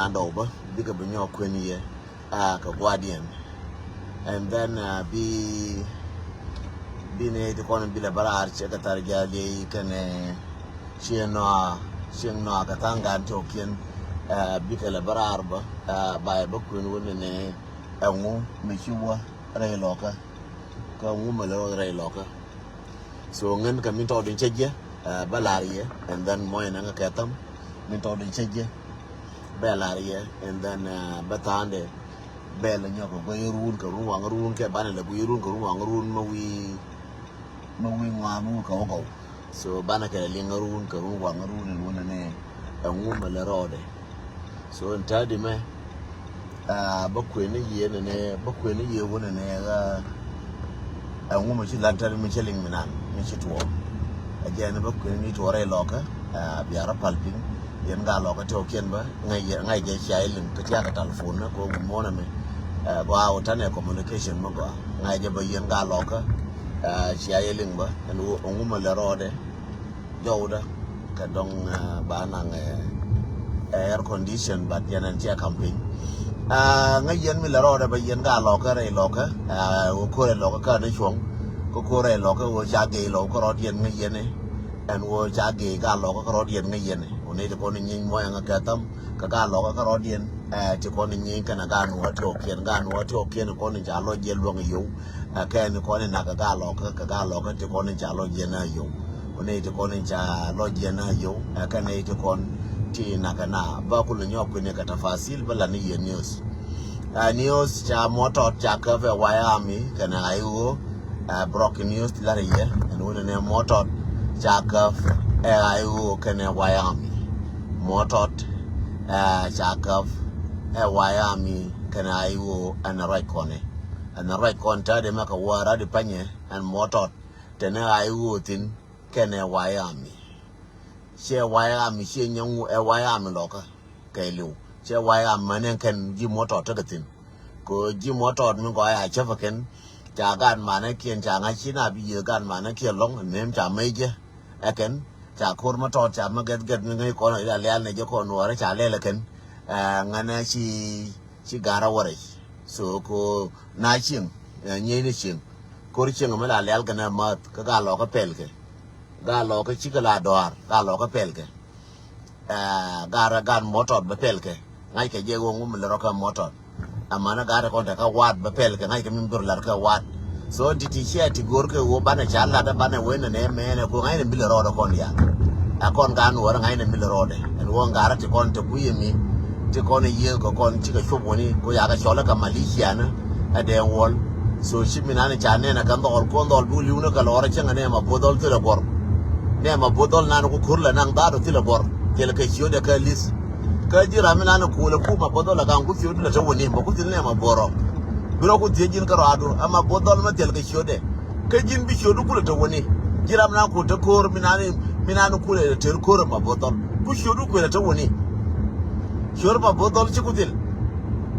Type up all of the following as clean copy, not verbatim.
and over bigger than your queen here, guardian, and then be ne to con be la barar check at Targali can she no katanga token bigger la bararba by a book when women a womb Michua Ray Locker, come woman Ray Locker. So ngen ka minto din cheje balaria and then moyna nga katam minto din cheje balaria and then batande bel nyoko ko yurun ka ruwa ngarun ke banale bu yurun ko ruwa ngarun mawi ngamu ko so banaka le ngarun ka ruwa ngarun wona ne nguma le rode so ntadi me bakweni ye ne bakweni ye wona ne ga nguma ci lantar mi ci ling minan mi ci tuwo ajena ba ko ni to re loka biara palpin yen ga loka to ken ba ngai je shailin ka tiya ka telephone na ko mo na me ba o tane communication mo ga ngai je ba yen ga loka shailin ba anu nguma le rode jowda ka dong ba na air condition ba yanan tiya camping ngay yen mi la rode ba yen ga loka re loka ko re loka ka ne chuong ko re loka wo cha ge lo ko rod yen ngay yen en wo cha ge ga loka ko rod yen ngay yen o ne ko ni mo yang ka tam ka ga loka ka rod yen ti ko ni ka na ga no to kien ko ni ja lo je lo yo ka ni ko ni na ga loka ti ko ni ja lo je na yo o ne ti ko ni ja lo je na yo ka ne ti ko ti nakana ba ku nyo ku ne ka tafasil bala ni ye news news cha moto cha ka ve Wyoming kana ayo broken news la ye and wona ne moto cha ka ayo kana Wyoming moto cha ka Wyoming kana ayo an right corner ta de maka wara de panye and moto tena ayo tin kana Wyoming she Wyoming she nyangu Wyoming loka kailu she Wyoming manen kan ji moto ta gatin ko ji moto min ko ya chafa ken ta gan manan kien ta nga china bi ye gan manan kien long nem ta meje aken ta kor moto ta magat ngai ko ya le ne je ko no ra ta le ken ngana chi gara wore so ko na chin nye ni chin ko ri chin ma la le ga na ma ka ga lo ka pel ke ga lo ka chi la doar ga lo ka pel ke gara gan motor ba pel ke ngai ke je wo ngum le ro ka motor amana gara ko ta ka wat ba pel ke ngai ke min dur lar ka wat so ti she ti gor ke wo bana chala da bana we ne me ne ko ngai ne bil ro do kon ya akon ga no ngai ne bil ro de en wo gara ti kon te ku yemi ti kon ye ko kon ti ka shobo ni ko ya ga shola ka Malaysia na ade wol so shi minane chane na kan do ko ndol bu liu na ka lora chenga ne ma bodol te bor ne ma bodol na ko kurla nang da do tile bor tele ka chiyo de ka lis ka jira mina na ko le ku ma bodol ga ngu chiyo de ta woni ma ku tile ma boro biro ku tie jin ka ado ama bodol ma tele ka chiyo de ka jin bi chiyo du ku ta woni jira mina ko ta kor mina ku le te kor ma bodol ku chiyo du ku ta woni chiyo ma bodol chi ku til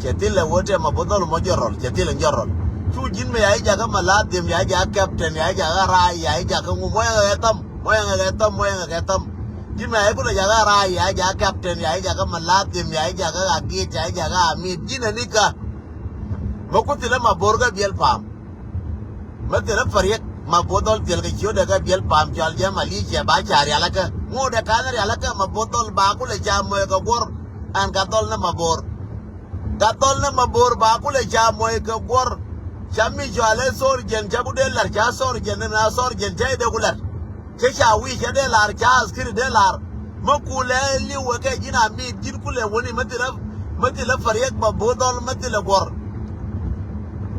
ke tile wote ma bodol mo jorol ke tile jorol tu jin me ya ja ka maladim ya ja captain ya ja ra ya ja ka ngu mo ya tam jin me ya ku ja ra ya ja captain ya ja ka maladim ya ja ka agi ja ka mi jin ni ka mo ku tile ma borga biel pam ma tile fariek ma bodol tel ke chiyo daga biel pam chal ja Malaysia ba chari alaka ngo de kanar alaka ma bodol ba ku le ja mo ka gor an ka tol na ma bor ba ku le ja mo ka gor Chami jale sor gen jabu de lar cha sor gen na sor gen tay de gular ke cha wi ke de lar cha askir de lar makule li wa ke jina mi jin kule woni matila fariyak ba bodol matila gor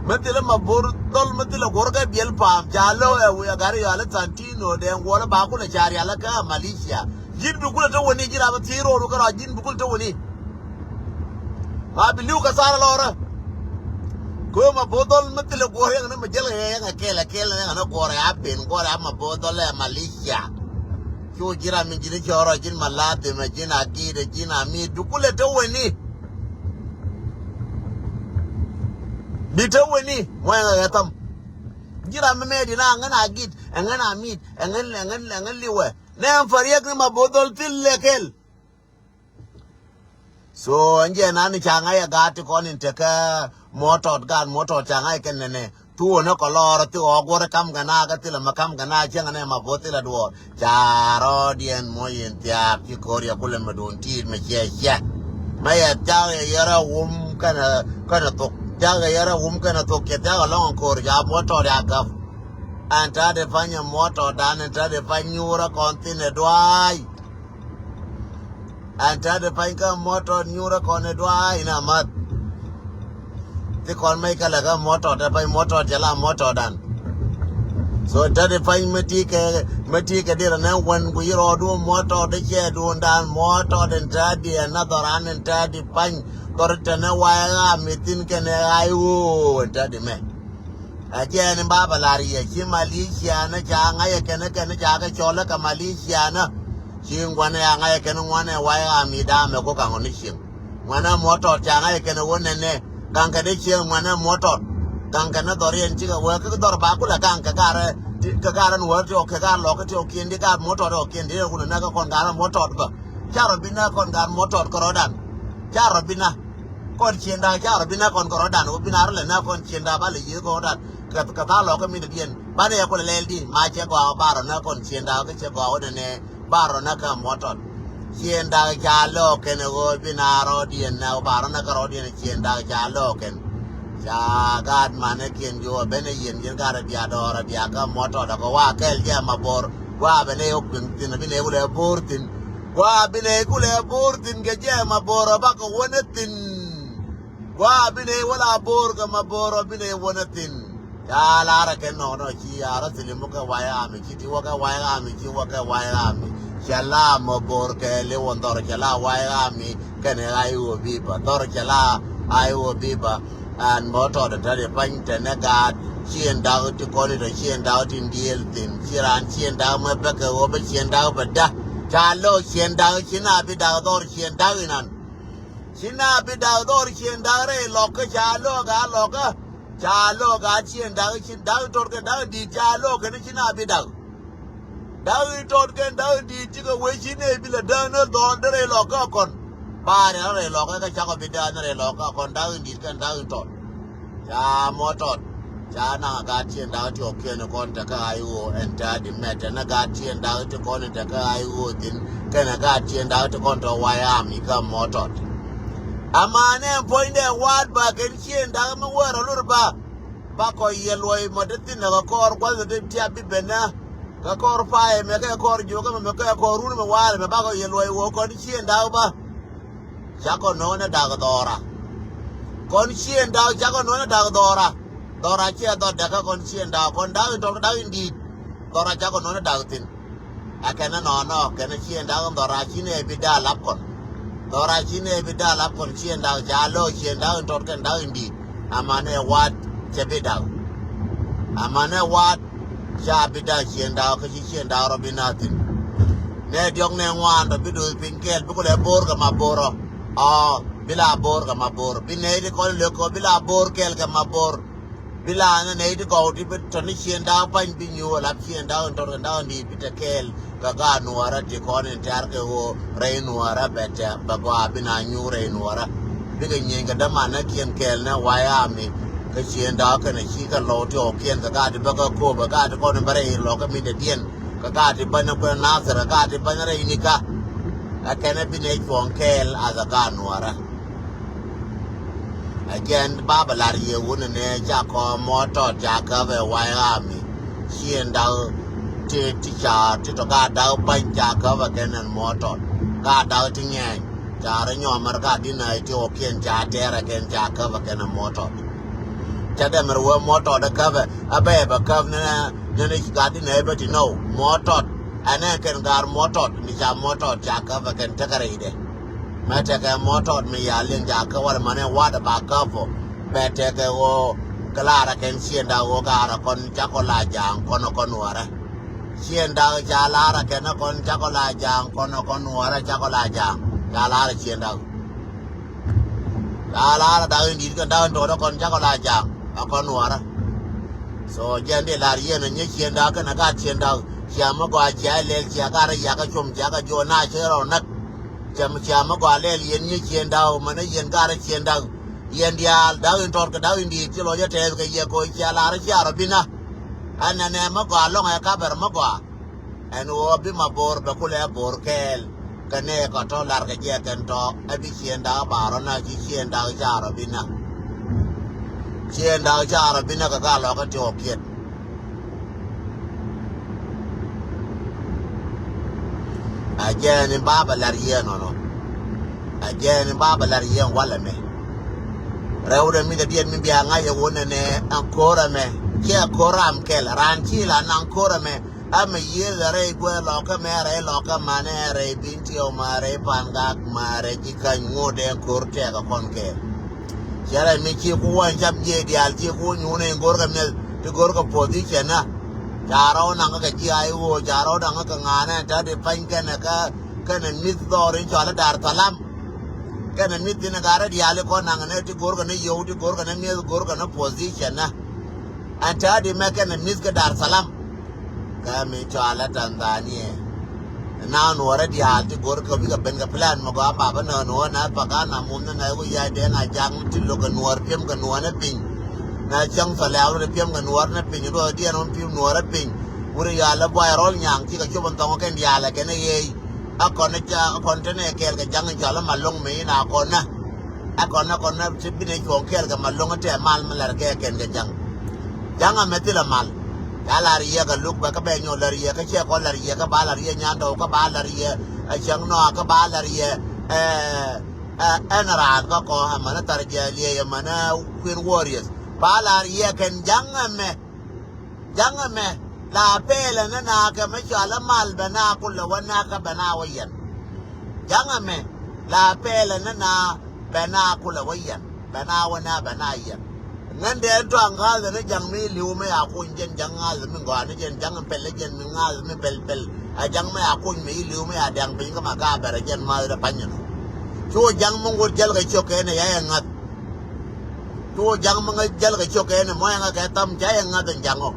matila gor ga biel pam jalo e wi gari yale tantino de ngora ba kule chari ala ka Malaysia jin du kule to woni jira ba tiro ru ka jin du kule to woni ma biliu ka sara lora ko ma bodol matile gore ngana ma jela nga kele ngana gore apen gore ma bodol e Malaysia ko jira min jini choro jin malade ma jina agide jina mi dukule to woni bi to woni mo nga tam jira me medi na ngana agid ngana mit ngan liwe ne am fariyak ma bodol til lekel so anje nani changa ya gati konin teka motot gan motot changa kenene tu no kolor tu ogore kam gana ga tila makam gana changa ne maboti la duo charo dien moyen tia ki koria kule madon ti me che maya tawe yara kana to tawe yara kana to ke tawe long kor ja motot ya gaf anta de fanya motot dan anta de fanyura kontine dwai anta de fanya motot nyura kone dwai na mat ti kon mai kala ga motot de fanya motot jala motot dan so anta de fanya meti ke dira na wan ku yiro du motot de che du dan motot anta de another an anta de fanya korta na waya mitin ke ne ayu anta de me again baba lariya ki Malaysia na janga ya kana jaga chola ka Malaysia na chingwana ya ngaya kana ngwana waya amida me ko ka ngoni shin ngwana moto janga ya kana wona ne kanka de chi ngwana moto kanka na dorien chi ga wa ka dor ba kula kanka ka no wa to ka lo ka to kindi ka moto ro kindi ko na ka kon gara moto ba charo bina kon gar moto ko rodan charo bina kon chienda charo bina kon ko rodan o bina le na kon chienda ba le yi ko rodan ka ta lo ka mi de bien ba ne ko le di ma che ko baro na kon chienda ka che ko ne baro na ka moto chienda ja lo ke ne go bina ro dien na baro na ka ro dien chienda ja lo ken ja gad mane kien yo bene yen ga ra dia do ra dia ka moto da ko wa kel je mabor wa bene yo tin bine ko le portin wa bine ko le portin ge je mabor ba ko wonetin wa bine wala bor ga mabor bine wonetin ya lara ke no chi ara silimu ka waya mi chi ti wa ka waya mi chi wa ka waya mi chala mabor ke le wondor chala waya mi kene ayu biba dor chala ayu biba an moto da tare pante na ga chien da ti ko ni da chien da tin diel tin chiran chien da ma ba ka o ba chien da ba da chalo chien da china bi da dor chien da inan china bi da dor chien da re lo ka chalo ga chien da tor ke da di chalo ke ni china bi da tor ke da di ti ko we chine bi la da no do re lo ka kon ba re lo ka cha ko bi da re lo ka kon da di kan da tor cha motor cha na ga chien da ti o ke no kon ta ka ayu enta di meta na ga chien da ti kon ta ka ayu tin ke na ga chien da ti kon to wa ya mi ka motor amane poinde wad ba ken chien da ma waro lur ba ko yeloi modeti na ko kwal de tia bi bena ka kor pa e me ka kor jo ka me ka kor ru me wale me ba ko yeloi wo ko chien da ba cha ko no na da dora kon chien da cha ko no na da dora chia do da ka kon chien da kon da to da indi dora cha ko no na da tin akana no kana chien da dora chine bi da lap kon dora chine bi da lap kon chien da ja lo chien da to kan da indi amane wat chebida amane wat chabida chien da ka chien da ro binatin ne diong ne wan do bidu pinkel bu ko le bor ga maboro bila bor ga mabor bine de ko le ko bila bor kel ga mabor bila ne de ko di bit ni chien da pan bi nyu la chien da to da ni bitakel ga nuara ti ko ne tar ke ho re nuara bete ba go abina nyu re nuara biga nyenga da mana kien kel na waya mi ka chien da ka ne chi ka lo ti o kien ga di ba ko ba ga di ko ne bare lo ka mi de dien ga di ba na ko na sara ga di ba na re ni ka akene bi ne fon kel aza ga nuara again baba lar ye wona ne ja ko moto ja ka be waya mi chien da ti cha ti to ga da ban ja ka ba kenen moto ga da ti nyen ja re nyo mar ga di na ti o kien ja te ra ken ja ka ba kenen moto cha da mer wo moto da ka ba abe ba ka ne ga di ne ba ti no moto ane ken gar moto ni ja moto ja ka ba ken ta kare ide mate ka moto mi ya len ja ka wala mane wa da ba ka fo bete ka wo klara ken chien da wo gara kon cha ko la jang kono kon wara chien da ja la ra ken kon cha ko la jang kono kon wara cha ko la jang ja la ra chien da da ndi ka da ndo kon cha ko la jang kon wara so jende la rie na nye chien da ka na ga chien da chia ma gwa chia le chia ga ra ya ka chum chia ga jo na che ro na chama go ale yen ni chien dau mana yen gara chien dau yen dia dau in tor ka dau in di ti lo ya te ka ye ko cha la ra cha ro bina anane ma go lo nga ka ber ma go en wo bi ma bor ba ku le bor kel kane ko to lar ka je ken to abi chien dau ba ro na chi chien dau cha ro bina chien dau cha ro bina ka lo ka to kiet again in baba lar ye no again in baba lar ye wala me rewde mi de dien mi biya nga ye wona ne ancora me che ancora am kel ranchi la ancora me am ye re gwe lo ka me re lo ka mane re binti o mare panga mare ji kan ngode korte ga konke yara mi chi ku wan jam je di al chi ku nyune ngor ka me ti gor ka position na jaro na ga ji ai wo jaro da ga ngane ta de panke na ka kana mit dorin jala dar talam kana mit dina gara di ale ko na ngane ti gor ka ne yo ti gor ka ne me gor ka na position na anta di me kana mit ka dar salam ka mi jala Tanzania na no ra di al ti gor ka bi ka ben ka plan mo ga ba na no na pa ka na mun na ko ya de na jang ti lo ka nuor pem ka nuor na pin na chang fa lao re pem ka nuor na pin ro di no pim nuor na pin uri ya la boy rol nyang ti ka chubon tong ken ya la ken ye a kon cha kon te ne kel ka jang ja la malong me na kon na a kon na ti bi ne ko kel ka malong te mal mal ke ken ka jang a me ti la mal ya la ri ka luk ba ka be nyo la ri ka che ko la ri ka ba la ri nya do ka ba la ri a chang no ka ba la ri ana ra ka ko ha mana tar ja li ya mana Queen Warriors ba la ri ken jang me la pele na ka me cha la mal bana kullu wana ka bana wayan jang me la pele na bana kullu wayan bana wana bana yan nan da to an ga da jang mi liu me a kun jen jang ga mi go an jen jang pel jen mi ga mi pel a jang me a kun mi liu me a dang pin ka ma ga ber jen ma da pan no to jang mo ngor jal ga choke ne ya ngat to jang mo jal ga choke ne mo nga ka tam ja ya ngat jang o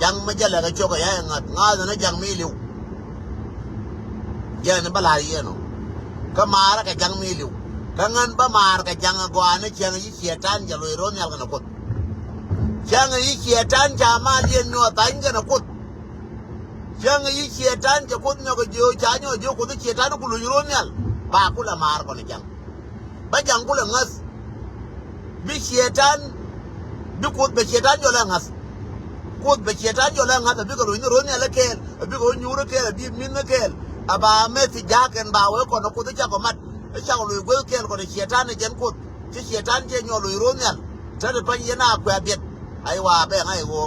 jang ma jal ga choke ya ngat nga da jang mi liu jen ba la ye no ka ma ra ka jang mi liu kangan ba mar ka jang go an jang yi shetan jalo ro nyal kana kot jang yi shetan jama yen no tan kana kot jang yi shetan ja kot no go jo cha nyo jo ko shetan ku lu ro nyal ba ku la mar ko ne jang ba jang ku la ngas bi shetan bi kot be shetan jo la ngas kot be shetan jo la ngas bi ko ro nyal kel bi ko nyuro kel bi min na kel aba me ti jaken ba we ko no ko cha ko mat cha lu gol kel ko de shetan jen ko ti shetan je nyo lu ro nyal ta de pan yena kwa bet ai wa be ngai wo